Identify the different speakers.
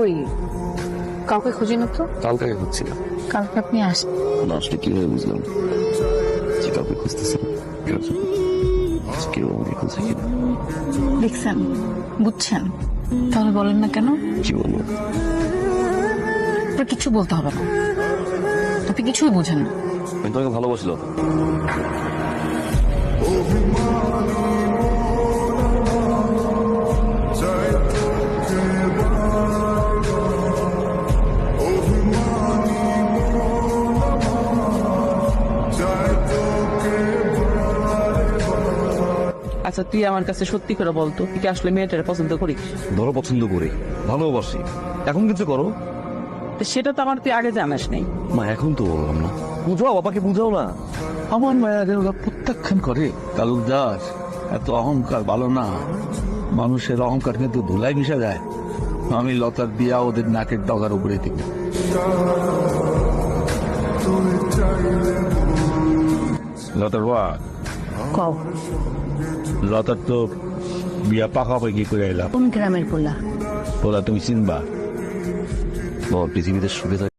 Speaker 1: কই কাউকে খুঁজি না তো?
Speaker 2: কালকে খুঁজছি না।
Speaker 1: কালকে আপনি আসেন।
Speaker 2: আসলে কিভাবে বুঝলাম যে কাউকে খুঁজতেছেন? কেউ আমাকে খুঁজে কিনা
Speaker 1: দেখছেন, বুঝছেন? তাহলে বলেন না কেন?
Speaker 2: কি বলবো?
Speaker 1: আপনার কিছু বলতে হবে না, আপনি কিছুই বুঝেন না।
Speaker 2: আমি তোমাকে ভালোবাসলো।
Speaker 3: আচ্ছা তুই আমার কাছে সত্যি করে বলতো, তুই কি আসলে মেয়েটারে পছন্দ করিস?
Speaker 2: ধরো পছন্দ করি, ভালোবাসি, এখন কিছু করো।
Speaker 3: তো সেটা তো আমার তুই আগে জানাস নাই।
Speaker 2: মা এখন তো বললাম না, বুঝাও বাবাকে, বুঝাও না।
Speaker 4: আমার মায়া যেন প্রত্যাখ্যান করে। তালুকদার, এত অহংকার ভালো না। মানুষের অহংকার কিন্তু ধুলাই মিশা যায়। আমি লতার বিয়া ওদের নাকের ডগার উপরে দিব। লতার বা
Speaker 1: কও,
Speaker 4: লতার তো বিয়া পাকাপাকি করে এলাম।
Speaker 1: কোন গ্রামের পোলা?
Speaker 4: বলা তুমি চিনবা?
Speaker 2: বাবা পৃথিবীতে সুখে থাকে